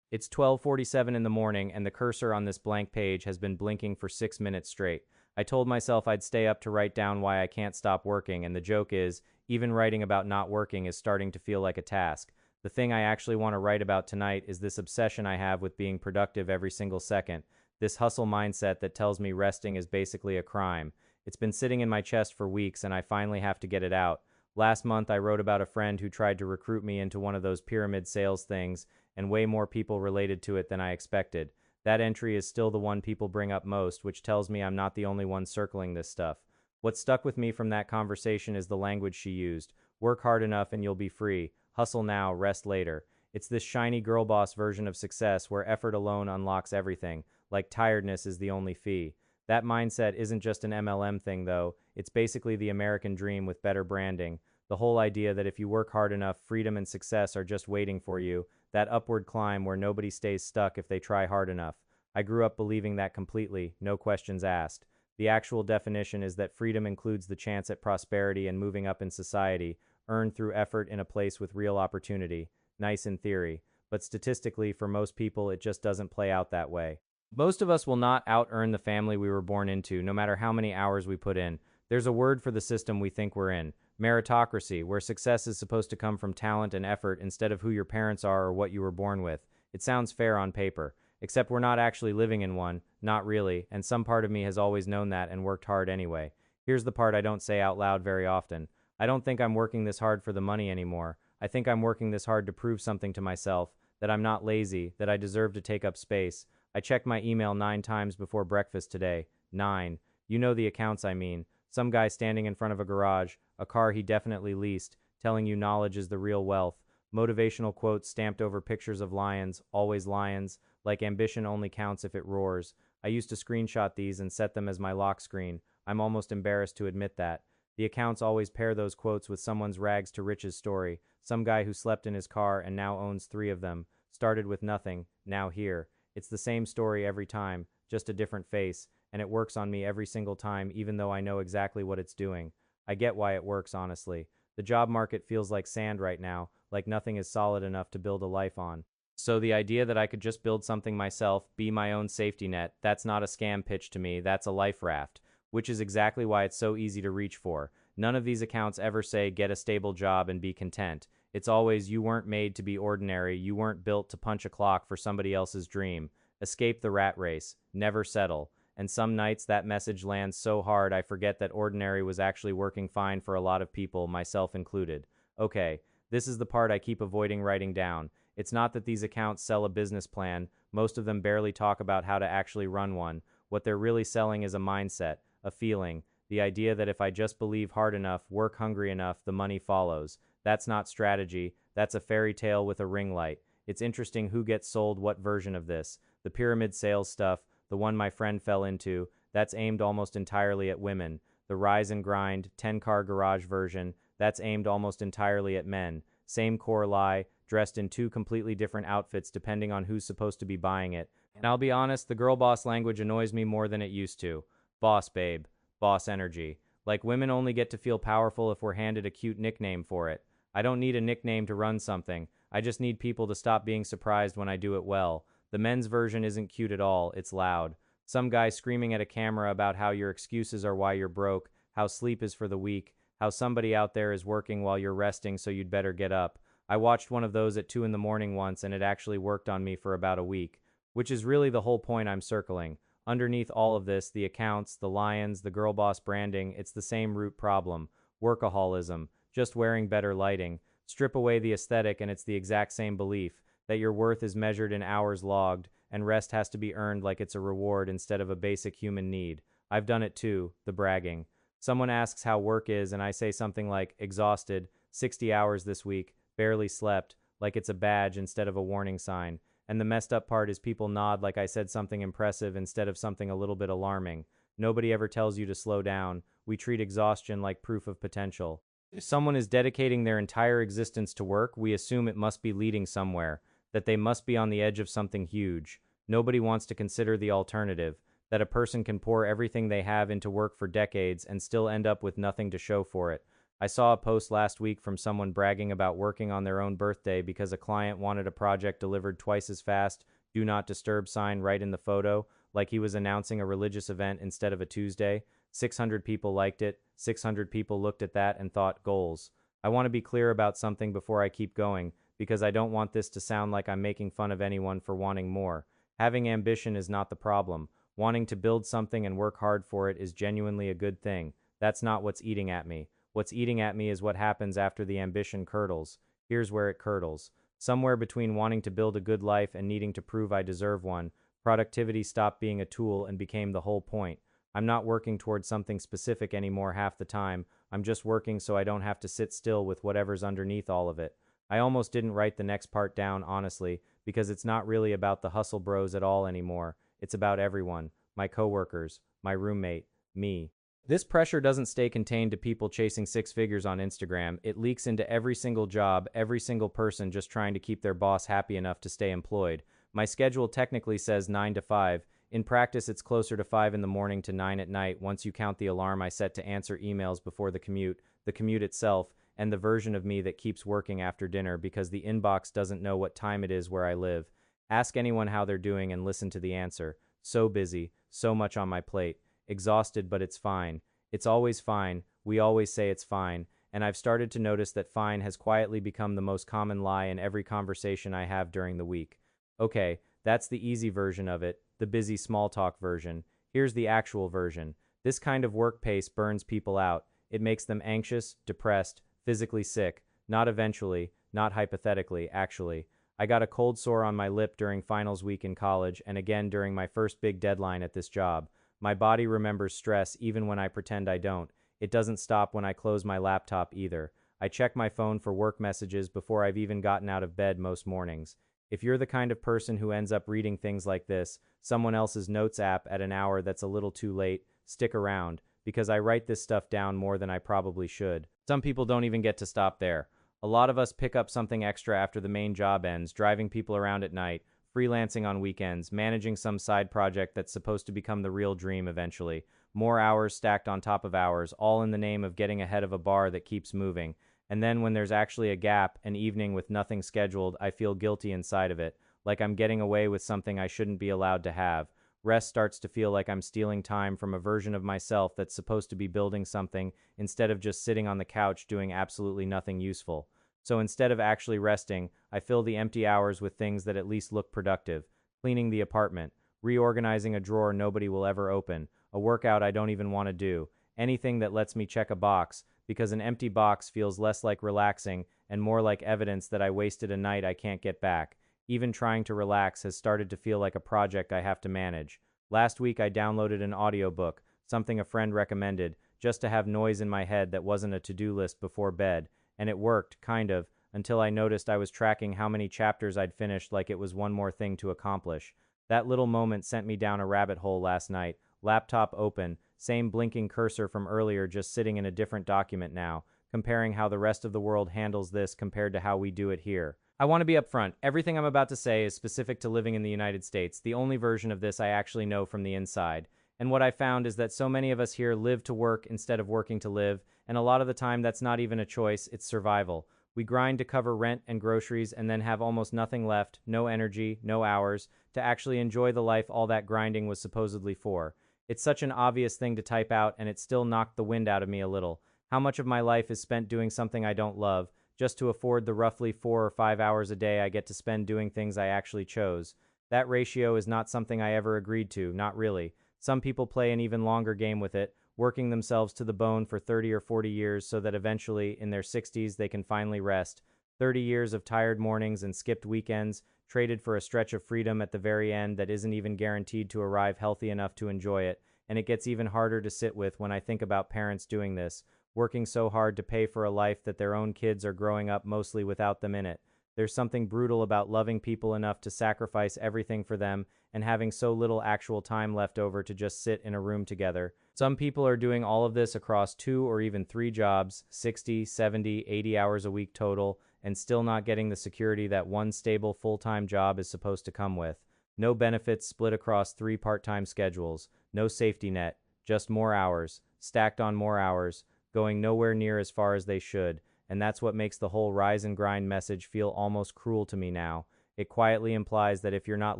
It's 12:47 in the morning, and the cursor on this blank page has been blinking for 6 minutes straight. I told myself I'd stay up to write down why I can't stop working, and the joke is, even writing about not working is starting to feel like a task. The thing I actually want to write about tonight is this obsession I have with being productive every single second, this hustle mindset that tells me resting is basically a crime. It's been sitting in my chest for weeks, and I finally have to get it out. Last month, I wrote about a friend who tried to recruit me into one of those pyramid sales things, and way more people related to it than I expected. That entry is still the one people bring up most, which tells me I'm not the only one circling this stuff. What stuck with me from that conversation is the language she used. Work hard enough and you'll be free. Hustle now, rest later. It's this shiny girl boss version of success where effort alone unlocks everything, like tiredness is the only fee. That mindset isn't just an MLM thing, though. It's basically the American dream with better branding. The whole idea that if you work hard enough, freedom and success are just waiting for you, that upward climb where nobody stays stuck if they try hard enough. I grew up believing that completely, no questions asked. The actual definition is that freedom includes the chance at prosperity and moving up in society, earned through effort in a place with real opportunity. Nice in theory, but statistically, for most people, it just doesn't play out that way. Most of us will not out-earn the family we were born into, no matter how many hours we put in. There's a word for the system we think we're in. Meritocracy, where success is supposed to come from talent and effort instead of who your parents are or what you were born with. It sounds fair on paper, except we're not actually living in one, not really, and some part of me has always known that and worked hard anyway. Here's the part I don't say out loud very often. I don't think I'm working this hard for the money anymore. I think I'm working this hard to prove something to myself, that I'm not lazy, that I deserve to take up space. I checked my email 9 times before breakfast today. 9. You know the accounts I mean. Some guy standing in front of a garage, a car he definitely leased, telling you knowledge is the real wealth. Motivational quotes stamped over pictures of lions, always lions, like ambition only counts if it roars. I used to screenshot these and set them as my lock screen. I'm almost embarrassed to admit that. The accounts always pair those quotes with someone's rags to riches story. Some guy who slept in his car and now owns 3 of them. Started with nothing, now here. It's the same story every time, just a different face, and it works on me every single time even though I know exactly what it's doing. I get why it works, honestly. The job market feels like sand right now, like nothing is solid enough to build a life on. So the idea that I could just build something myself, be my own safety net, that's not a scam pitch to me, that's a life raft. Which is exactly why it's so easy to reach for. None of these accounts ever say get a stable job and be content. It's always you weren't made to be ordinary, you weren't built to punch a clock for somebody else's dream. Escape the rat race, never settle. And some nights that message lands so hard I forget that ordinary was actually working fine for a lot of people, myself included. Okay, this is the part I keep avoiding writing down. It's not that these accounts sell a business plan, most of them barely talk about how to actually run one. What they're really selling is a mindset, a feeling, the idea that if I just believe hard enough, work hungry enough, the money follows. That's not strategy, that's a fairy tale with a ring light. It's interesting who gets sold what version of this. The pyramid sales stuff, the one my friend fell into, that's aimed almost entirely at women. The rise and grind, 10-car garage version, that's aimed almost entirely at men. Same core lie, dressed in 2 completely different outfits depending on who's supposed to be buying it. And I'll be honest, the girl boss language annoys me more than it used to. Boss babe, boss energy. Like women only get to feel powerful if we're handed a cute nickname for it. I don't need a nickname to run something. I just need people to stop being surprised when I do it well. The men's version isn't cute at all, it's loud. Some guy screaming at a camera about how your excuses are why you're broke, how sleep is for the weak, how somebody out there is working while you're resting so you'd better get up. I watched one of those at 2 in the morning once and it actually worked on me for about a week. Which is really the whole point I'm circling. Underneath all of this, the accounts, the lions, the girl boss branding, it's the same root problem. Workaholism, just wearing better lighting. Strip away the aesthetic and it's the exact same belief, that your worth is measured in hours logged, and rest has to be earned like it's a reward instead of a basic human need. I've done it too, the bragging. Someone asks how work is and I say something like, exhausted, 60 hours this week, barely slept, like it's a badge instead of a warning sign. And the messed up part is people nod like I said something impressive instead of something a little bit alarming. Nobody ever tells you to slow down. We treat exhaustion like proof of potential. If someone is dedicating their entire existence to work, we assume it must be leading somewhere, that they must be on the edge of something huge. Nobody wants to consider the alternative, that a person can pour everything they have into work for decades and still end up with nothing to show for it. I saw a post last week from someone bragging about working on their own birthday because a client wanted a project delivered twice as fast, do not disturb sign right in the photo, like he was announcing a religious event instead of a Tuesday. 600 people liked it, 600 people looked at that and thought, goals. I want to be clear about something before I keep going, because I don't want this to sound like I'm making fun of anyone for wanting more. Having ambition is not the problem. Wanting to build something and work hard for it is genuinely a good thing. That's not what's eating at me. What's eating at me is what happens after the ambition curdles. Here's where it curdles. Somewhere between wanting to build a good life and needing to prove I deserve one, productivity stopped being a tool and became the whole point. I'm not working towards something specific anymore half the time. I'm just working so I don't have to sit still with whatever's underneath all of it. I almost didn't write the next part down, honestly, because it's not really about the hustle bros at all anymore. It's about everyone. My coworkers, my roommate, me. This pressure doesn't stay contained to people chasing six figures on Instagram. It leaks into every single job, every single person just trying to keep their boss happy enough to stay employed. My schedule technically says 9 to 5. In practice, it's closer to 5 in the morning to 9 at night once you count the alarm I set to answer emails before the commute itself, and the version of me that keeps working after dinner because the inbox doesn't know what time it is where I live. Ask anyone how they're doing and listen to the answer. So busy, so much on my plate. Exhausted, but it's fine. It's always fine. We always say it's fine. And I've started to notice that fine has quietly become the most common lie in every conversation I have during the week. Okay, that's the easy version of it, the busy small talk version. Here's the actual version. This kind of work pace burns people out. It makes them anxious, depressed, physically sick. Not eventually, not hypothetically, actually. I got a cold sore on my lip during finals week in college and again during my first big deadline at this job. My body remembers stress even when I pretend I don't. It doesn't stop when I close my laptop either. I check my phone for work messages before I've even gotten out of bed most mornings. If you're the kind of person who ends up reading things like this, someone else's notes app at an hour that's a little too late, stick around, because I write this stuff down more than I probably should. Some people don't even get to stop there. A lot of us pick up something extra after the main job ends, driving people around at night, freelancing on weekends, managing some side project that's supposed to become the real dream eventually. More hours stacked on top of hours, all in the name of getting ahead of a bar that keeps moving. And then when there's actually a gap, an evening with nothing scheduled, I feel guilty inside of it, like I'm getting away with something I shouldn't be allowed to have. Rest starts to feel like I'm stealing time from a version of myself that's supposed to be building something instead of just sitting on the couch doing absolutely nothing useful. So instead of actually resting, I fill the empty hours with things that at least look productive. Cleaning the apartment, reorganizing a drawer nobody will ever open, a workout I don't even want to do, anything that lets me check a box, because an empty box feels less like relaxing and more like evidence that I wasted a night I can't get back. Even trying to relax has started to feel like a project I have to manage. Last week I downloaded an audiobook, something a friend recommended, just to have noise in my head that wasn't a to-do list before bed. And it worked, kind of, until I noticed I was tracking how many chapters I'd finished like it was one more thing to accomplish. That little moment sent me down a rabbit hole last night, laptop open, same blinking cursor from earlier just sitting in a different document now, comparing how the rest of the world handles this compared to how we do it here. I want to be upfront. Everything I'm about to say is specific to living in the United States, the only version of this I actually know from the inside. And what I found is that so many of us here live to work instead of working to live, and a lot of the time that's not even a choice, it's survival. We grind to cover rent and groceries and then have almost nothing left, no energy, no hours, to actually enjoy the life all that grinding was supposedly for. It's such an obvious thing to type out, and it still knocked the wind out of me a little. How much of my life is spent doing something I don't love, just to afford the roughly 4 or 5 hours a day I get to spend doing things I actually chose? That ratio is not something I ever agreed to, not really. Some people play an even longer game with it, working themselves to the bone for 30 or 40 years so that eventually, in their 60s, they can finally rest. 30 years of tired mornings and skipped weekends, traded for a stretch of freedom at the very end that isn't even guaranteed to arrive healthy enough to enjoy it, and it gets even harder to sit with when I think about parents doing this, working so hard to pay for a life that their own kids are growing up mostly without them in it. There's something brutal about loving people enough to sacrifice everything for them and having so little actual time left over to just sit in a room together. Some people are doing all of this across 2 or even 3 jobs, 60, 70, 80 hours a week total, and still not getting the security that one stable full-time job is supposed to come with. No benefits split across 3 part-time schedules, no safety net, just more hours, stacked on more hours, going nowhere near as far as they should, and that's what makes the whole rise and grind message feel almost cruel to me now. It quietly implies that if you're not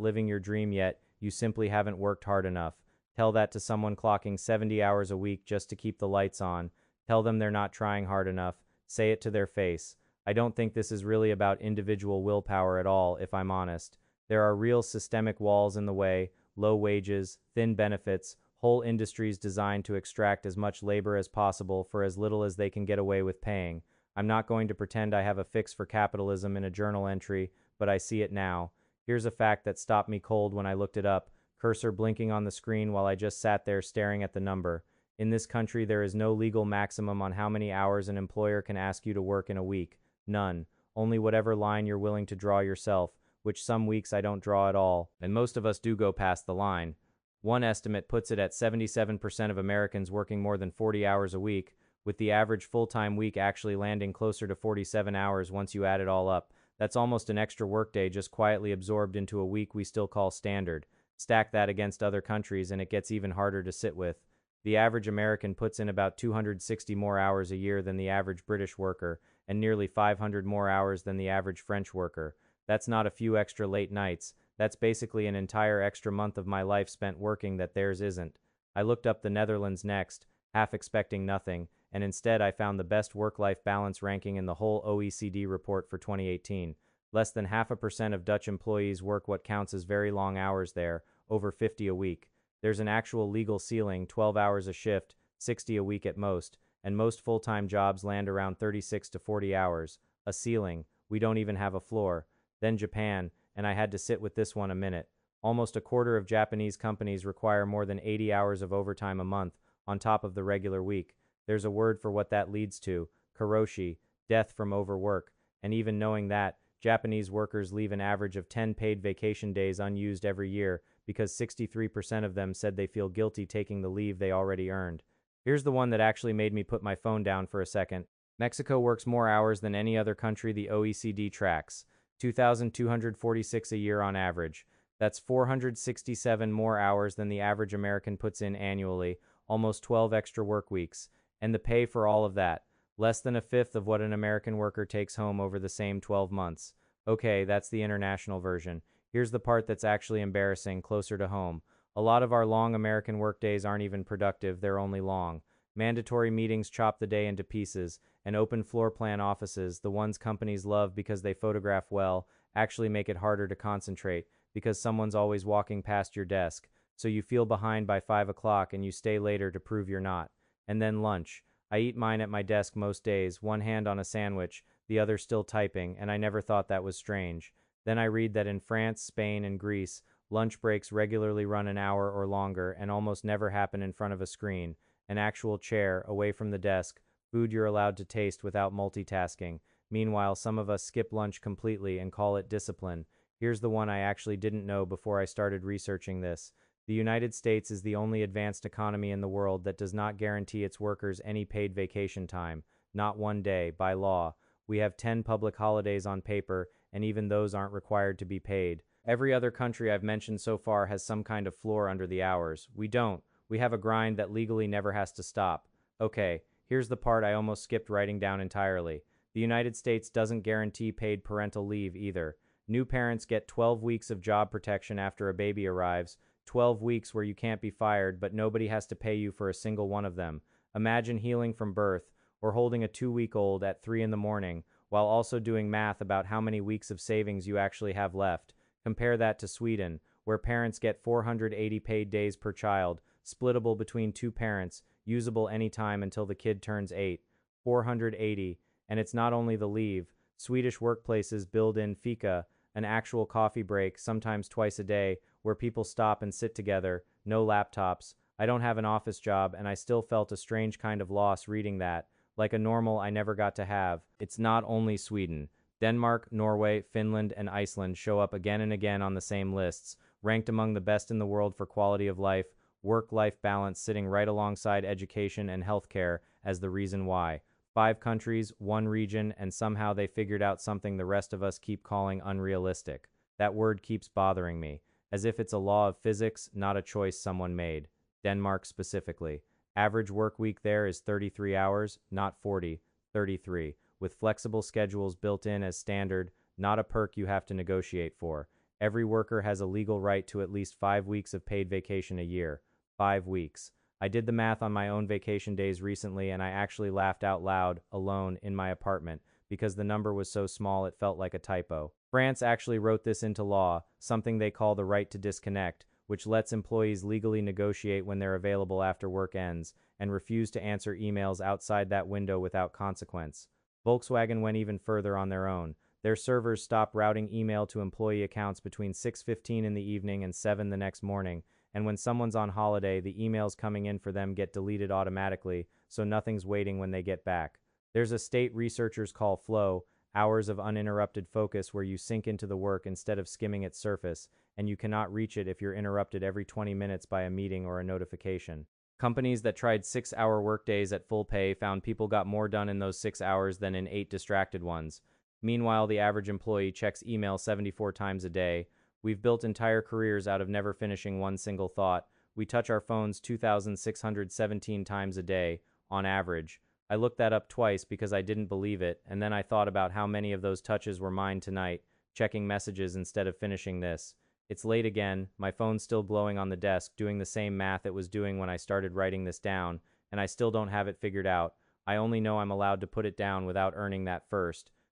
living your dream yet, you simply haven't worked hard enough. Tell that to someone clocking 70 hours a week just to keep the lights on. Tell them they're not trying hard enough. Say it to their face. I don't think this is really about individual willpower at all, if I'm honest. There are real systemic walls in the way: low wages, thin benefits, whole industries designed to extract as much labor as possible for as little as they can get away with paying. I'm not going to pretend I have a fix for capitalism in a journal entry, but I see it now. Here's a fact that stopped me cold when I looked it up, cursor blinking on the screen while I just sat there staring at the number. In this country, there is no legal maximum on how many hours an employer can ask you to work in a week. None. Only whatever line you're willing to draw yourself, which some weeks I don't draw at all, and most of us do go past the line. One estimate puts it at 77% of Americans working more than 40 hours a week, with the average full-time week actually landing closer to 47 hours once you add it all up. That's almost an extra workday just quietly absorbed into a week we still call standard. Stack that against other countries and it gets even harder to sit with. The average American puts in about 260 more hours a year than the average British worker, and nearly 500 more hours than the average French worker. That's not a few extra late nights. That's basically an entire extra month of my life spent working that theirs isn't. I looked up the Netherlands next, half expecting nothing, and instead I found the best work-life balance ranking in the whole OECD report for 2018. Less than 0.5% of Dutch employees work what counts as very long hours there, over 50 a week. There's an actual legal ceiling, 12 hours a shift, 60 a week at most, and most full-time jobs land around 36 to 40 hours. A ceiling. We don't even have a floor. Then Japan, and I had to sit with this one a minute. Almost a quarter of Japanese companies require more than 80 hours of overtime a month, on top of the regular week. There's a word for what that leads to: karoshi, death from overwork. And even knowing that, Japanese workers leave an average of 10 paid vacation days unused every year because 63% of them said they feel guilty taking the leave they already earned. Here's the one that actually made me put my phone down for a second. Mexico works more hours than any other country the OECD tracks. 2,246 a year on average. That's 467 more hours than the average American puts in annually, almost 12 extra work weeks. And the pay for all of that, less than a fifth of what an American worker takes home over the same 12 months. Okay, that's the international version. Here's the part that's actually embarrassing, closer to home. A lot of our long American workdays aren't even productive, they're only long. Mandatory meetings chop the day into pieces, and open floor plan offices, the ones companies love because they photograph well, actually make it harder to concentrate because someone's always walking past your desk, so you feel behind by 5 o'clock and you stay later to prove you're not. And then lunch. I eat mine at my desk most days, one hand on a sandwich, the other still typing, and I never thought that was strange. Then I read that in France, Spain, and Greece, lunch breaks regularly run an hour or longer and almost never happen in front of a screen, an actual chair, away from the desk, food you're allowed to taste without multitasking. Meanwhile, some of us skip lunch completely and call it discipline. Here's the one I actually didn't know before I started researching this. The United States is the only advanced economy in the world that does not guarantee its workers any paid vacation time. Not one day, by law. We have 10 public holidays on paper, and even those aren't required to be paid. Every other country I've mentioned so far has some kind of floor under the hours. We don't. We have a grind that legally never has to stop. Okay, here's the part I almost skipped writing down entirely. The United States doesn't guarantee paid parental leave either. New parents get 12 weeks of job protection after a baby arrives, 12 weeks where you can't be fired, but nobody has to pay you for a single one of them. Imagine healing from birth, or holding a 2-week-old at 3 in the morning, while also doing math about how many weeks of savings you actually have left. Compare that to Sweden, where parents get 480 paid days per child, splittable between 2 parents, usable anytime until the kid turns 8. 480. And it's not only the leave. Swedish workplaces build in fika, an actual coffee break, sometimes twice a day, where people stop and sit together, no laptops. I don't have an office job, and I still felt a strange kind of loss reading that, like a normal I never got to have. It's not only Sweden. Denmark, Norway, Finland, and Iceland show up again and again on the same lists, ranked among the best in the world for quality of life, work-life balance sitting right alongside education and healthcare as the reason why. 5 countries, 1 region, and somehow they figured out something the rest of us keep calling unrealistic. That word keeps bothering me, as if it's a law of physics, not a choice someone made. Denmark specifically. Average work week there is 33 hours, not 40, 33, with flexible schedules built in as standard, not a perk you have to negotiate for. Every worker has a legal right to at least 5 weeks of paid vacation a year. 5 weeks. I did the math on my own vacation days recently and I actually laughed out loud, alone, in my apartment, because the number was so small it felt like a typo. France actually wrote this into law, something they call the right to disconnect, which lets employees legally negotiate when they're available after work ends, and refuse to answer emails outside that window without consequence. Volkswagen went even further on their own. Their servers stop routing email to employee accounts between 6:15 in the evening and 7 the next morning, and when someone's on holiday, the emails coming in for them get deleted automatically, so nothing's waiting when they get back. There's a state researchers call flow, hours of uninterrupted focus where you sink into the work instead of skimming its surface, and you cannot reach it if you're interrupted every 20 minutes by a meeting or a notification. Companies that tried 6-hour workdays at full pay found people got more done in those 6 hours than in 8 distracted ones. Meanwhile, the average employee checks email 74 times a day. We've built entire careers out of never finishing one single thought. We touch our phones 2,617 times a day, on average. I looked that up twice because I didn't believe it, and then I thought about how many of those touches were mine tonight, checking messages instead of finishing this. It's late again, my phone's still glowing on the desk, doing the same math it was doing when I started writing this down, and I still don't have it figured out. I only know I'm allowed to put it down without earning that first.